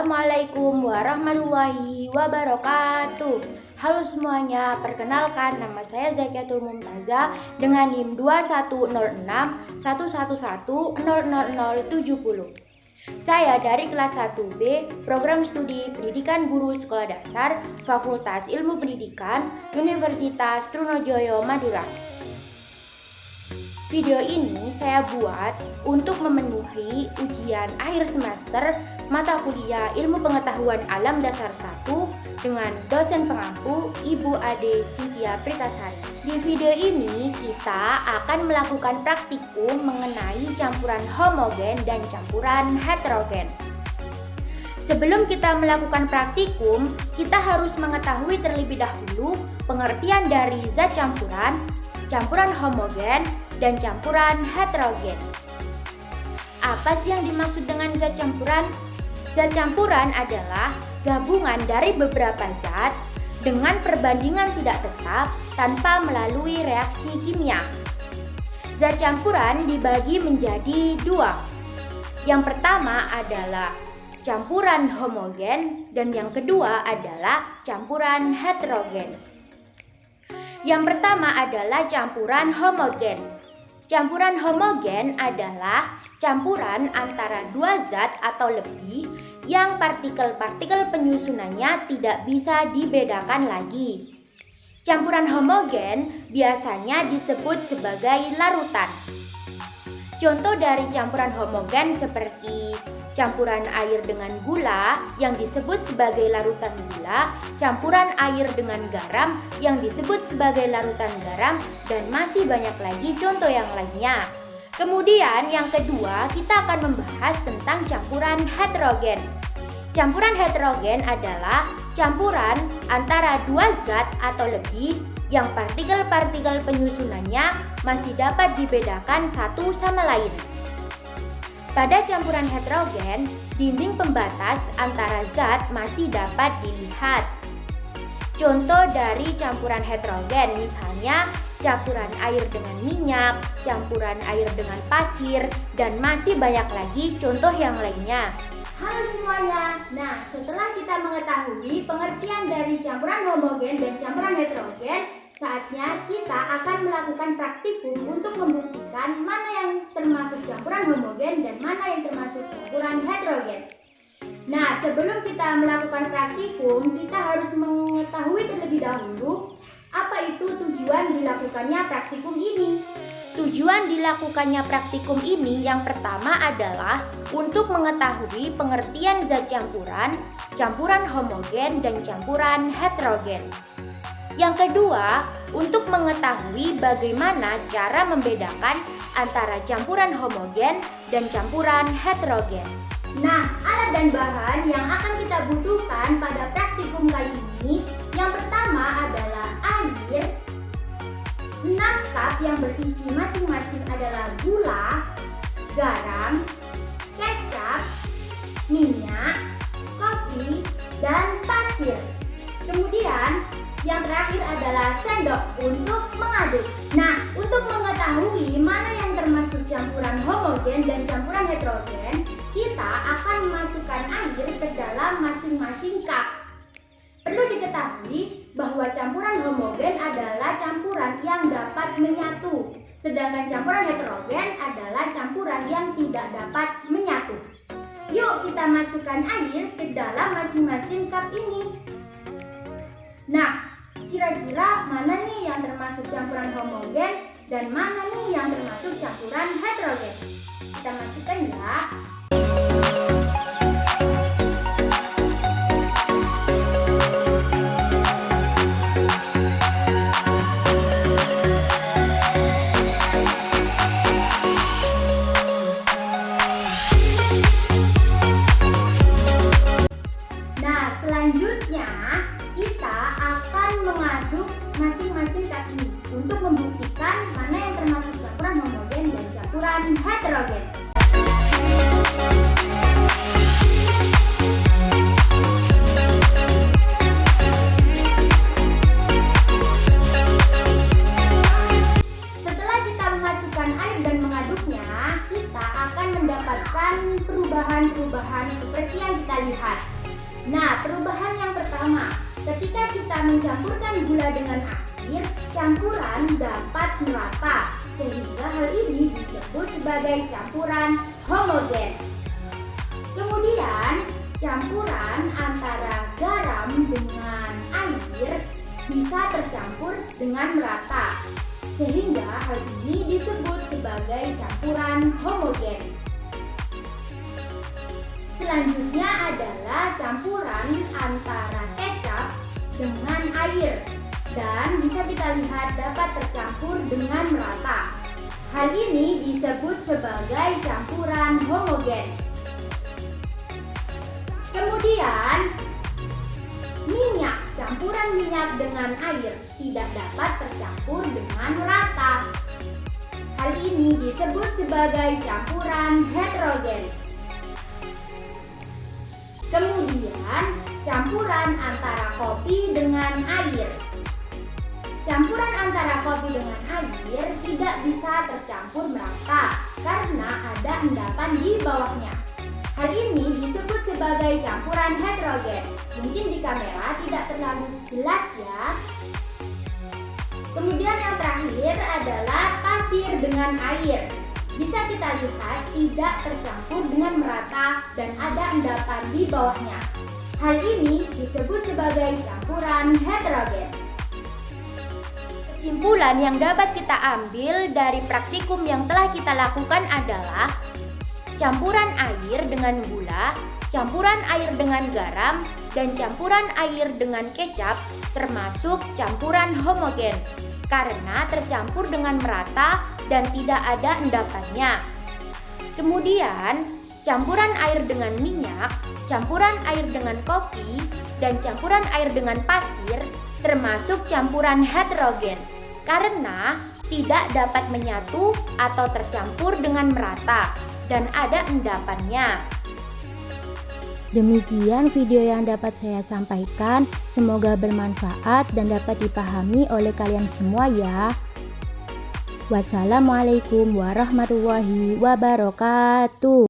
Assalamualaikum warahmatullahi wabarakatuh. Halo semuanya, perkenalkan nama saya Zakiatul Mumtazah dengan NIM 210611100070. Saya dari kelas 1B, Program Studi Pendidikan Guru Sekolah Dasar, Fakultas Ilmu Pendidikan, Universitas Trunojoyo, Madura. Video ini saya buat untuk memenuhi ujian akhir semester mata kuliah Ilmu Pengetahuan Alam Dasar 1 dengan dosen pengampu Ibu Ade Cynthia Pritasari. Di video ini kita akan melakukan praktikum mengenai campuran homogen dan campuran heterogen. Sebelum kita melakukan praktikum, kita harus mengetahui terlebih dahulu pengertian dari zat campuran, campuran homogen, dan campuran heterogen. Apa sih yang dimaksud dengan zat campuran? Zat campuran adalah gabungan dari beberapa zat dengan perbandingan tidak tetap tanpa melalui reaksi kimia. Zat campuran dibagi menjadi dua. Yang pertama adalah campuran homogen dan yang kedua adalah campuran heterogen. Yang pertama adalah campuran homogen. Campuran homogen adalah campuran antara dua zat atau lebih yang partikel-partikel penyusunannya tidak bisa dibedakan lagi. Campuran homogen biasanya disebut sebagai larutan. Contoh dari campuran homogen seperti campuran air dengan gula yang disebut sebagai larutan gula, campuran air dengan garam yang disebut sebagai larutan garam, dan masih banyak lagi contoh yang lainnya. Kemudian yang kedua, kita akan membahas tentang campuran heterogen. Campuran heterogen adalah campuran antara dua zat atau lebih yang partikel-partikel penyusunannya masih dapat dibedakan satu sama lain. Pada campuran heterogen, dinding pembatas antara zat masih dapat dilihat. Contoh dari campuran heterogen misalnya campuran air dengan minyak, campuran air dengan pasir, dan masih banyak lagi contoh yang lainnya. Halo semuanya, nah setelah kita mengetahui pengertian dari campuran homogen dan campuran heterogen, saatnya kita akan melakukan praktikum untuk membuktikan mana yang termasuk campuran homogen dan mana yang termasuk campuran heterogen. Nah, sebelum kita melakukan praktikum, kita harus mengetahui terlebih dahulu apa itu tujuan dilakukannya praktikum ini. Tujuan dilakukannya praktikum ini yang pertama adalah untuk mengetahui pengertian zat campuran, campuran homogen, dan campuran heterogen. Yang kedua, untuk mengetahui bagaimana cara membedakan antara campuran homogen dan campuran heterogen. Nah, alat dan bahan yang akan kita butuhkan pada praktikum kali ini, yang pertama adalah air, 6 cup yang berisi masing-masing adalah gula, garam, kecap, minyak, kopi, dan pasir. Kemudian yang terakhir adalah sendok untuk mengaduk. Nah, untuk mengetahui mana yang termasuk campuran homogen dan campuran heterogen, kita akan memasukkan air ke dalam masing-masing cup. Perlu diketahui bahwa campuran homogen adalah campuran yang dapat menyatu, sedangkan campuran heterogen adalah campuran yang tidak dapat menyatu. Yuk kita masukkan air ke dalam masing-masing cup ini. Nah, kira-kira mana nih yang termasuk campuran homogen dan mana nih yang termasuk campuran heterogen? Kita masukkan ya. Nah, selanjutnya kita akan mengaduk masing-masing cup ini untuk membuktikan mana yang termasuk campuran homogen dan campuran heterogen. Setelah kita memasukkan air dan mengaduknya, kita akan mendapatkan perubahan-perubahan seperti yang kita lihat. gula dengan air, campuran dapat merata, sehingga hal ini disebut sebagai campuran homogen. Kemudian, campuran antara garam dengan air bisa tercampur dengan merata, sehingga hal ini disebut sebagai campuran homogen. Selanjutnya adalah campuran antara kecap dengan air, dan bisa kita lihat dapat tercampur dengan merata. Hal ini disebut sebagai campuran homogen. Kemudian, minyak, campuran minyak dengan air tidak dapat tercampur dengan merata. Hal ini disebut sebagai campuran heterogen. Kemudian, campuran antara kopi dengan air. Campuran antara kopi dengan air tidak bisa tercampur merata karena ada endapan di bawahnya. Hal ini disebut sebagai campuran heterogen. Mungkin di kamera tidak terlalu jelas ya. Kemudian yang terakhir adalah pasir dengan air. Bisa kita lihat tidak tercampur dengan merata dan ada endapan di bawahnya. Hal ini disebut sebagai campuran heterogen. Kesimpulan yang dapat kita ambil dari praktikum yang telah kita lakukan adalah campuran air dengan gula, campuran air dengan garam, dan campuran air dengan kecap termasuk campuran homogen karena tercampur dengan merata dan tidak ada endapannya. Kemudian, campuran air dengan minyak, campuran air dengan kopi, dan campuran air dengan pasir termasuk campuran heterogen karena tidak dapat menyatu atau tercampur dengan merata dan ada endapannya. Demikian video yang dapat saya sampaikan. Semoga bermanfaat dan dapat dipahami oleh kalian semua ya. Wassalamualaikum warahmatullahi wabarakatuh.